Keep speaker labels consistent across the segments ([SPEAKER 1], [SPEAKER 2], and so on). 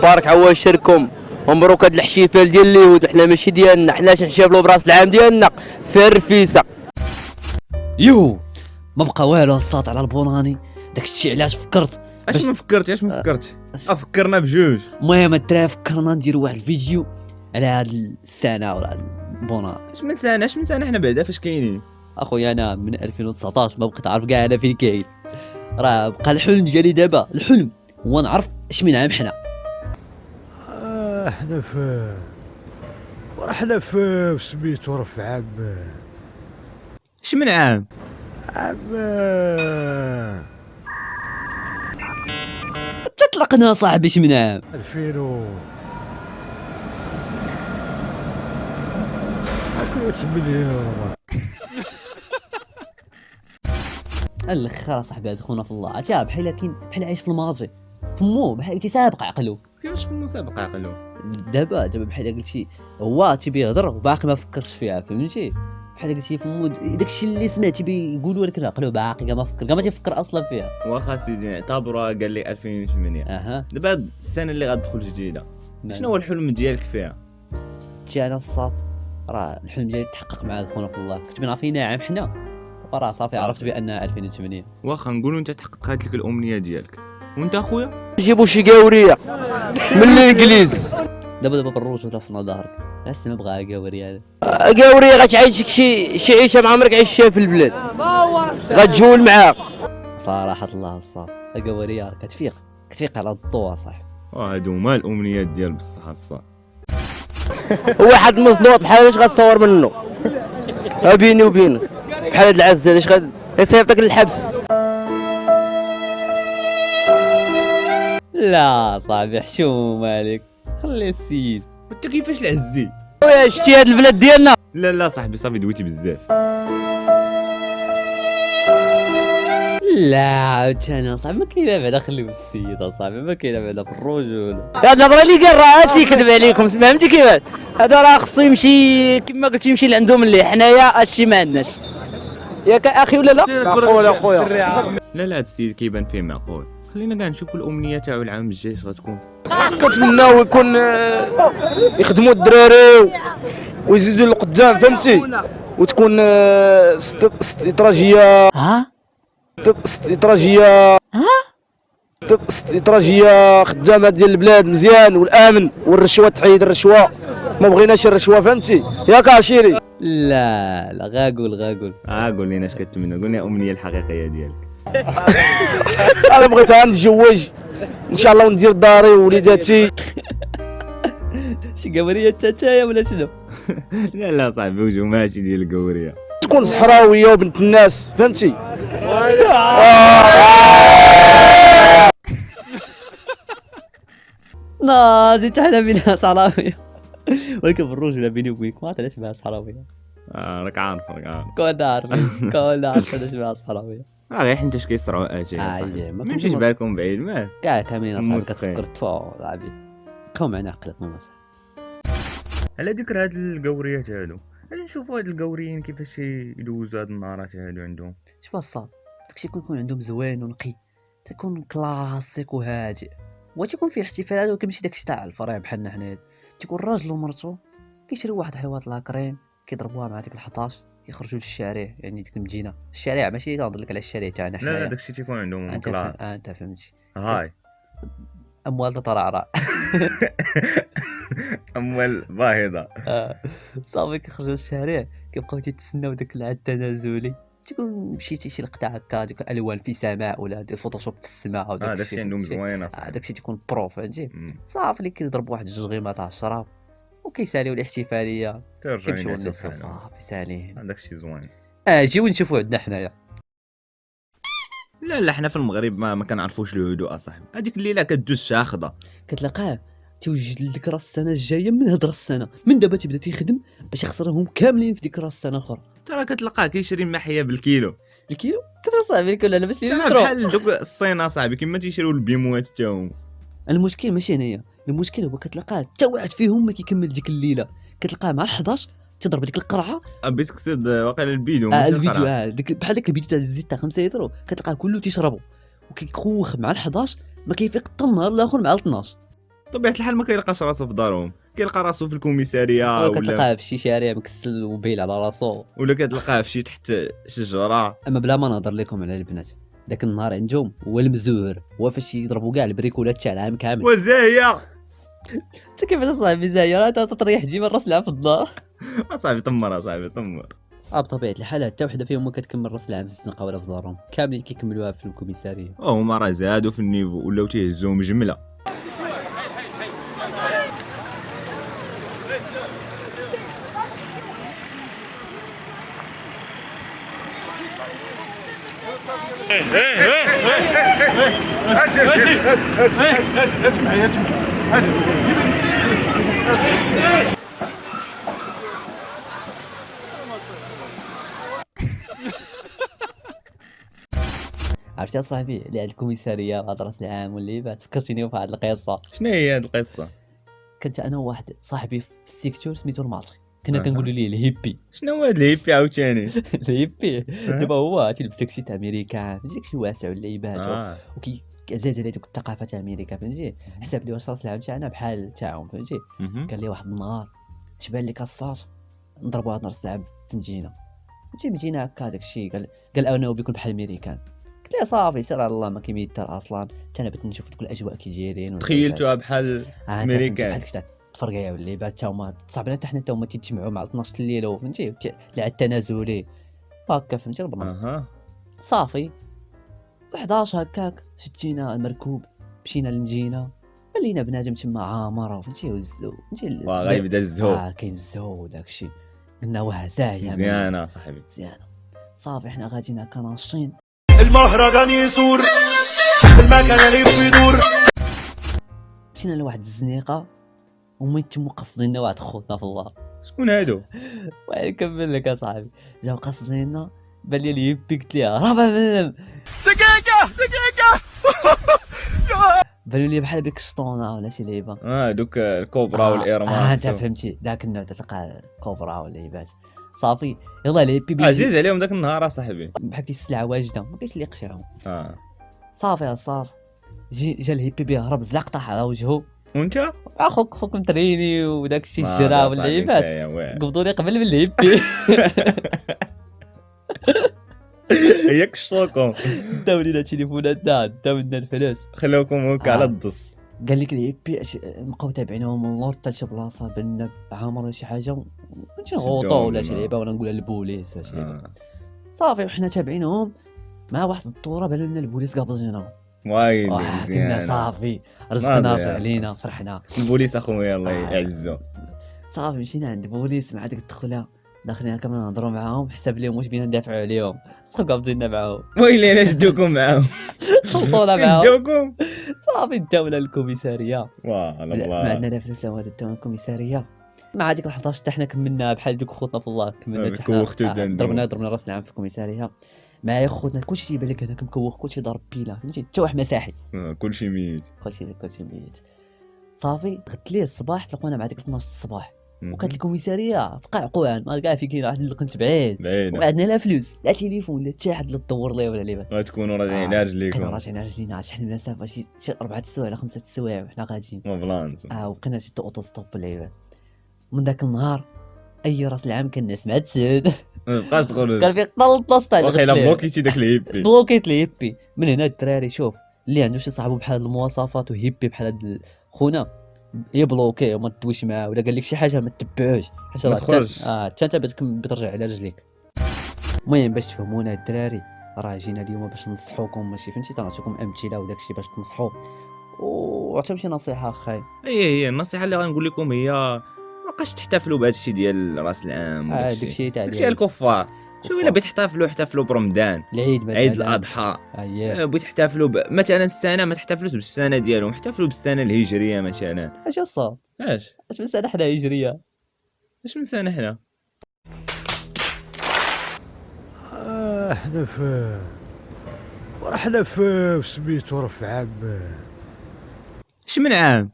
[SPEAKER 1] بارك عوض شركم ومبروك هاد الاحتفال ديال اليهود. حنا ماشي ديالنا، حنا نحتفلوا براس العام ديالنا في الرفيسه.
[SPEAKER 2] يو ما بقى والو الساط على البوناني. داكشي علاش فكرت
[SPEAKER 3] اش ما فكرتش فكرنا بجوج.
[SPEAKER 2] المهم الدراري فكرنا نديروا واحد الفيديو على هاد السنه ولا هاد البوناني.
[SPEAKER 3] اش من سنه حنا بعدا فاش كاينين
[SPEAKER 2] اخويا انا من 2019 ما بقيت عارف كاع انا فين كاين. راه بقى الحلم ديالي دابا، الحلم هو نعرف اش من عام حنا.
[SPEAKER 4] حنا في سميتو في عام
[SPEAKER 3] اش من عام
[SPEAKER 2] تطلقنا صاحبي اش من عام
[SPEAKER 4] 2008.
[SPEAKER 2] الاخر صاحبي هاد خونا في الله عرفتها بحال عايش في الماضي، فمو بحال قلتي سابق عقلو.
[SPEAKER 3] كيفاش في المسابقه عقلو
[SPEAKER 2] دابا بحال قلتي هو تيبي يهضر وباقي ما فكرش فيها، فهمتي؟ بحال قلتي فمو داكشي اللي سمعتي بيقولوا لك عقلو باقي ما فكر، ما تيفكر اصلا فيها.
[SPEAKER 3] واخا سيدي اعتبرها قال لي 2008. دابا هاد السنه اللي غتدخل جديده شنو هو الحلم ديالك فيها؟
[SPEAKER 2] انا الصاط راه الحلم ديالي تحقق مع خونا في الله. كنت بنعرفينا عام حنا راه صافي عرفت بانها 2008.
[SPEAKER 3] واخا نقولوا انت تحققت لك الامنيه ديالك، وانت اخويا
[SPEAKER 1] جيبوا شي قاوريه من الانجليز.
[SPEAKER 2] دابا بالروج ولا في ظهرك بس ما بغاها قاوريه.
[SPEAKER 1] قاوريه غتعيشك شي عيشه ما عمرك عشتها في البلاد، غتجول معاك.
[SPEAKER 2] صراحه الله الصاط قاوريه كتفيق على الضوء صاحبي.
[SPEAKER 3] هادو هما الامنيات ديال بصح الصاد.
[SPEAKER 1] واحد مزنوط بحال اش غتصور منه بيني وبينك بحال هاد العز هذا اش غيصيفطك للحبس.
[SPEAKER 2] لا صاحبي حشوم عليك، خلي السيد.
[SPEAKER 3] وانت كيفاش العزي؟
[SPEAKER 1] شتي هاد البلاد ديالنا.
[SPEAKER 3] لا صاحبي صافي دويتي بزاف.
[SPEAKER 2] لا عاوتاني صاحبي ما كاينه بعدا، خليو السيد اصاحبي ما كاينه بعدا في الرجوله.
[SPEAKER 1] هاد الهضره اللي قال راه تيكذب عليكم، فهمتي كيفاش؟ هذا راه خصو يمشي كما قلت يمشي لعندهم اللي حنايا هادشي ما عندناش. ياك اخي ولا لا؟ معقول اخويا.
[SPEAKER 3] لا هاد السيد كيبان فيه معقول. خلينا كاع نشوفوا الامنيه تاعو العام الجاي اش غتكون.
[SPEAKER 1] كنتمناو يكون يخدموا الدراري ويزيدوا لقدام، فهمتي؟ وتكون استراتيجيه استراتيجيه خدامه ديال البلاد مزيان، والامن والرشوه، تحيد الرشوه، ما بغيناش الرشوه، فهمتي ياك عشيري؟
[SPEAKER 2] لا غاقول
[SPEAKER 3] قول لينا اش كتمنى، قول لنا الامنيه الحقيقيه ديالك.
[SPEAKER 1] انا بغيت نتزوج ان شاء الله وندير داري ووليداتي.
[SPEAKER 2] شي قوريه تاتايا ولا شنو؟
[SPEAKER 3] لا صاحبي وجهو ماشي ديال القوريه،
[SPEAKER 1] تكون صحراويه وبنت الناس، فهمتي؟
[SPEAKER 2] ناضي حنا بينا صحراويه، ولكن بالرجوله بيني وبينك ما عرفتش بها صحراويه.
[SPEAKER 3] راك عارف
[SPEAKER 2] كون عارف علاش بها صحراويه.
[SPEAKER 3] غير حيت اش كيصرعوا صاحبي، ما يمشيش بالكم بعيد مال
[SPEAKER 2] كاع كاملين اصاحبي كتفكر تفو صاحبي بقاو معنا عقلك ما صح.
[SPEAKER 3] على ذكر هاد القوريات هادو، غادي نشوفوا هاد القوريين كيفاش يدوزوا هاد النهارات هادو عندهم.
[SPEAKER 2] شوف الصاد داكشي يكون عندهم زوين ونقي، تكون كلاسيك وهادئ، وتيكون فيه احتفالات وكيمشي داكشي تاع الفريم بحالنا حنا. تيكون راجل ومرتو كيشريو واحد حلوات لاكريم كيضربوها مع ديك ال11 كيخرجوا للشارع، يعني ديك المدينه الشارع ماشي كنهضر لك على الشارع تاعنا حنايا.
[SPEAKER 3] لا داكشي تيكون عندهم كلاس.
[SPEAKER 2] انت فهمتي
[SPEAKER 3] هاي
[SPEAKER 2] اموال تترعرع.
[SPEAKER 3] اموال باهظه.
[SPEAKER 2] صافي كيخرجوا للشارع كيبقاو تيتسناو داك العد التنازلي، تيكون مشيتي شي لقطه هكا ديك الالوان في سماء ولا دير فوتوشوب في السماء وداك الشيء.
[SPEAKER 3] داكشي عندهم زوين اصاحبي.
[SPEAKER 2] داكشي تيكون برو، فهمتي؟ صافي اللي كيضرب واحد الجغيمه تاع الشراب وكيساليو الاحتفاليه كيمشيو الناس صافي سالين.
[SPEAKER 3] داكشي زوين.
[SPEAKER 2] جيو نشوفوا عندنا حنايا.
[SPEAKER 3] لا حنا في المغرب ما كنعرفوش الهدوء اصاحبي. هذيك الليله كدوز شاخضه
[SPEAKER 2] كتلقاه توجد لك راس السنه الجايه من هاد راس السنه، من دابا تيبدا تيخدم باش يخسرهم كاملين في ديك راس السنه الاخرى.
[SPEAKER 3] ترى كتلقاه كيشري محيه بالكيلو.
[SPEAKER 2] الكيلو كيفاش صاحبي الكيلو؟ انا باش
[SPEAKER 3] بحال دوك الصين صاحبي كيما تيشريو البيموات حتى هما.
[SPEAKER 2] المشكل ماشي هنايا، المشكل هو كتلقاه حتى واحد فيهم ما كيكمل ديك الليله، كتلقاه مع ال11 تضرب ديك القرعه.
[SPEAKER 3] بغيت تقصد واقيلا الفيديو ماشي
[SPEAKER 2] الفيديو ديك بحال داك الفيديو تاع الزيت تاع 5 لتر، كتلقاه كله تيشربو وكيكوخ مع ال11 ما كيفيق حتى النهار الاخر مع 12.
[SPEAKER 3] طبيعه الحال ما كيلقاش راسو في دارهم، كيلقى راسو في الكوميساريه
[SPEAKER 2] ولا
[SPEAKER 3] ولا
[SPEAKER 2] كتلقاه في شي شارع مكسل وبايل على راسو.
[SPEAKER 3] ولا كتلقاه في شي تحت شجره.
[SPEAKER 2] اما بلا ما نهضر لكم على البنات، داك النهار عندهم هو المزور، هو فاش يضربوا كاع البريكولات تاع العام كامل.
[SPEAKER 3] وزاهيه
[SPEAKER 2] انت كيفاش اصاحبي زاير انت تطريح ديما راس العام في الدار.
[SPEAKER 3] اصاحبي طمر، اصاحبي طمر.
[SPEAKER 2] بطبيعه الحال حتى وحده فيهم ما كتكمل راس العام في الزنقه ولا في دارهم، كاملين كيكملوها في الكوميساريه.
[SPEAKER 3] هما راه زادوا في النيفو ولاو تيهزوهم جمله.
[SPEAKER 2] عرفتي اصاحبي اللي عند الكوميساريه بعد راس العام واللي بعد فكرتيني بواحد القصه.
[SPEAKER 3] شنو هي هاد القصه؟
[SPEAKER 2] كنت انا وواحد صاحبي في السيكتور سميتو المعطي، كنا
[SPEAKER 3] أها.
[SPEAKER 2] كنقولوا ليه الهيبي.
[SPEAKER 3] شنو هو هاد الهيبي عاوتاني؟
[SPEAKER 2] الهيبي دابا هو تيلبس داكشي تاع امريكان، فهمتي داكشي واسع واللعيبات
[SPEAKER 3] اه
[SPEAKER 2] عزاز عليه دوك الثقافه تاع امريكا، فهمتي حسب لي واش راس العام تاعنا بحال تاعهم، فهمتي.
[SPEAKER 3] مهم.
[SPEAKER 2] قال لي واحد النهار تبان لي كاسات نضربوا هاد راس العام في مدينه، فهمتي مدينه هكا داكشي. قال انا بيكون بحال الامريكان. قلت له صافي سير على الله ما كيميدر اصلا، حتى انا بغيت نشوف دوك الاجواء كي دايرين.
[SPEAKER 3] تخيلتوها بحال
[SPEAKER 2] امريكان
[SPEAKER 3] امريكان.
[SPEAKER 2] بحال تاع التفرقيه واللي بعد تا هما صعبنا حتى حنا تا هما تيتجمعوا مع 12 الليل، فهمتي لا التنازلي هكا، فهمتي البلان.
[SPEAKER 3] اها
[SPEAKER 2] صافي 11 هكاك شدينا المركوب مشينا للمدينه، ولينا بنادم تما عامر، فهمتي فهمتي
[SPEAKER 3] غيبدا الزهو.
[SPEAKER 2] كاين الزهو وداكشي. قلنا واه زاهيه
[SPEAKER 3] مزيانه صاحبي.
[SPEAKER 2] مزيانه. صافي حنا غاديين هكا ناشطين،
[SPEAKER 5] المهرجان يسور، المكان يلف يدور.
[SPEAKER 2] مشينا لواحد الزنيقه ومن تما قصدينا واحد خوتنا في الله.
[SPEAKER 3] شكون هادو؟
[SPEAKER 2] نكمل لك اصاحبي. جاو قصدينا بان لي اليبي، قلت ليه راه بنم
[SPEAKER 5] دقيقة
[SPEAKER 2] بانوا لي بحال بيك الشطونه ولا شي لعيبه.
[SPEAKER 3] دوك الكوبرا والايرمان.
[SPEAKER 2] انت فهمتي ذاك النوع تلقى كوبرا ولا لعيبات. صافي يلا اليبي
[SPEAKER 3] عزيز عليهم داك النهار اصاحبي.
[SPEAKER 2] بحال السلعه واجده ما كاينش اللي يقشعهم.
[SPEAKER 3] اه
[SPEAKER 2] صافي الصاص جا الهيبي بيهرب زلق طاح على وجهه.
[SPEAKER 3] وانت
[SPEAKER 2] خوك متريني وداك الشيء الجرا واللعيبات قبضوا لي قبل من الهيبي.
[SPEAKER 3] ياك شطوكم
[SPEAKER 2] داو لينا تليفوناتنا، داو لنا الفلوس،
[SPEAKER 3] خلوكم هكا على الدص.
[SPEAKER 2] قال لك الهيبي بقاو تابعينهم من اللور حتى لشي بلاصه بان عامر ولا شي حاجه، ماشي غوطو ولا شي لعيبه ولا نقولها للبوليس ولا شي لعيبه. صافي وحنا تابعينهم مع واحد الدوره بانوا لنا البوليس قابضيننا.
[SPEAKER 3] وايلي
[SPEAKER 2] قلنا
[SPEAKER 3] مزيان.
[SPEAKER 2] صافي رزقنا
[SPEAKER 3] صافي.
[SPEAKER 2] علينا فرحنا.
[SPEAKER 3] البوليس اخويا الله يعزو.
[SPEAKER 2] صافي مشينا عند البوليس مع ديك الدخله، داخلين هكا نهضروا معاهم، حسب لهم واش بينا ندافعوا عليهم، صافي قابضيننا معاهم.
[SPEAKER 3] ويلي علاش دوكم معاهم؟
[SPEAKER 2] خلطونا معاهم.
[SPEAKER 3] دوكم
[SPEAKER 2] صافي داونا للكوميساريه.
[SPEAKER 3] واه
[SPEAKER 2] ما
[SPEAKER 3] الله.
[SPEAKER 2] عندنا لا فلوس لا والو، داونا للكوميساريه. مع هذيك اللحظه حتى حنا كملنا بحال دوك خوتنا في الله، كملنا حتى حنا.
[SPEAKER 3] كوختو دندو.
[SPEAKER 2] ضربنا راس العام في الكوميساريه معايا خوتنا، كلشي تيبان لك هناك مكوخ، كلشي ضارب بيلا، فهمتي حتى واحد مساحي،
[SPEAKER 3] كلشي ميت.
[SPEAKER 2] كلشي ميت. صافي غد ليه الصباح تلقونا مع ديك 12 الصباح، وكانت الكوميساريه في قاع قوان ما كاع في كاين واحد اللي كنت بعيد،
[SPEAKER 3] بعيد
[SPEAKER 2] وعندنا لا فلوس لا تليفون لا حتى حد لا تدور ليه ولا لعبه.
[SPEAKER 3] غتكونوا راجعين على رجليكم.
[SPEAKER 2] كنا راجعين على رجلينا شحال من مسافه، شي 4 سوايع ولا 5 سوايع وحنا غاديين.
[SPEAKER 3] ما بلان.
[SPEAKER 2] وبقينا شي اوتو ستوب اللعيبه. من ذاك النهار اي راس العام كان الناس مع تسعود
[SPEAKER 3] ما بقاش تقول
[SPEAKER 2] كان في 13 تاع
[SPEAKER 3] واخا الا بلوكيتي داك الهيبي.
[SPEAKER 2] بلوكيت الهيبي. من هنا الدراري شوف اللي عنده شي صاحبو بحال هاد المواصفات وهيبي بحال هاد خونا يبلوكي وما تدويش معاه، ولا قال لك شي حاجه ما تتبعوش حتى
[SPEAKER 3] ما تخرجش.
[SPEAKER 2] حتى انت بترجع على رجليك. المهم باش تفهمونا الدراري راه جينا اليوم باش ننصحوكم، ماشي فهمتي تنعطيكم امثله وداكشي باش تنصحوا، وعطيهم شي نصيحه اخاي.
[SPEAKER 3] هي النصيحه اللي غنقول لكم هي ما بقاش تحتفلوا بهذا الشيء ديال راس العام
[SPEAKER 2] داكشي تاع
[SPEAKER 3] داكشي الكفار. شوف الا بغيت تحتفلوا برمضان،
[SPEAKER 2] العيد مثلا
[SPEAKER 3] عيد الاضحى، بغيت تحتفلوا مثلا السنه ما تحتفلوش بالسنه ديالهم، احتفلوا بالسنه الهجريه مثلا.
[SPEAKER 2] اش الصاد
[SPEAKER 3] اش
[SPEAKER 2] من سنه حنا هجريه؟
[SPEAKER 3] اش من سنه حنا؟
[SPEAKER 4] احنا حنا في سميتو راه في عام
[SPEAKER 3] اش من عام؟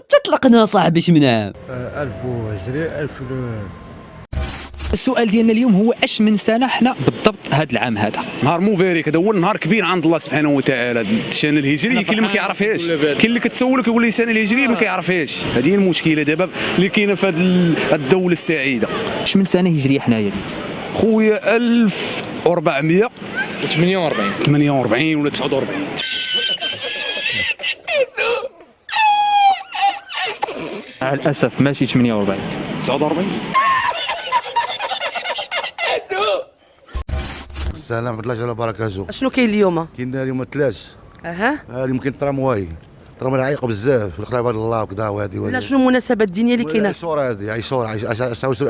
[SPEAKER 2] تطلقنا صاحبي اش من عام؟
[SPEAKER 4] 1000 هجري 1000
[SPEAKER 6] السؤال ديالنا اليوم هو اش من سنه حنا بالضبط هذا العام هذا؟
[SPEAKER 7] نهار مبارك، هذا هو النهار كبير عند الله سبحانه وتعالى. السنه الهجريه كاين اللي ما كيعرفهاش، كاين اللي كتسولك يقول لي السنه الهجريه ما كيعرفهاش. هذه هي المشكله دابا اللي كاينه في هذه الدوله السعيده.
[SPEAKER 6] اش من سنه هجريه حنايا؟
[SPEAKER 7] خويا 1448 ولا 49.
[SPEAKER 6] مع الاسف ماشي 48.
[SPEAKER 7] 49.
[SPEAKER 8] السلام ورحمة الله تعالى وبركاته.
[SPEAKER 9] شنو كاين اليوم؟
[SPEAKER 8] كاين اليوم ثلاث.
[SPEAKER 9] اها.
[SPEAKER 8] اليوم كاين الترامواي عايقه بزاف في القرابه الله وكذا وهذه
[SPEAKER 9] لا شنو المناسبات الدينيه اللي كاينه؟
[SPEAKER 8] عاشوراء هذه عاشوراء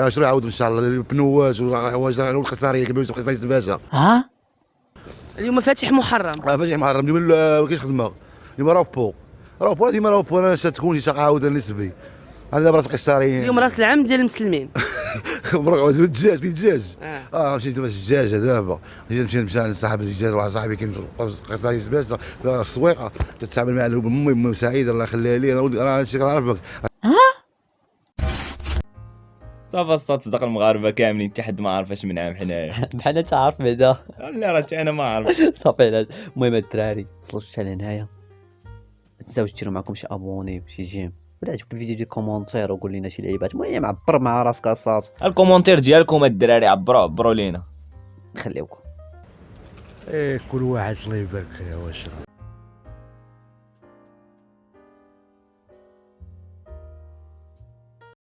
[SPEAKER 8] عاشوراء يعاودوا ان شاء الله البنوات والخساريه كيبيعوا خساريه الباشا.
[SPEAKER 2] ها
[SPEAKER 9] اليوم فاتح محرم.
[SPEAKER 8] فاتح محرم اليوم ما كاينش خدمه. اليوم رابو ديما انا ستكون شي عاود نسبي. انا دابا راس قيصريين.
[SPEAKER 9] اليوم راس العام ديال المسلمين.
[SPEAKER 8] الدجاج مشيت دابا الدجاجه دابا نمشي لصاحب الدجاج واحد صاحبي كاين قيصري سباسه في السويقه كتعامل مع امي سعيده الله يخليها لي. انا هادشي كنعرفك.
[SPEAKER 3] صافا تصدق المغاربه كاملين حتى حد ما عارف اش من عام حنايا.
[SPEAKER 2] بحال انت عارف بعدا.
[SPEAKER 3] لا راه انا ما عارف.
[SPEAKER 2] صافي. المهم الدراري وصلوا حتى لهنايا، ما تنساوش ديروا معكم شي ابوني شي جيم، ولا عجبك الفيديو دير كومونتير وقول لنا شي لعيبات. المهم عبر مع راسك الصاط.
[SPEAKER 3] الكومونتير ديالكم الدراري عبروا لينا.
[SPEAKER 2] نخليوكم.
[SPEAKER 4] إيه كل واحد الله يبارك فيه واش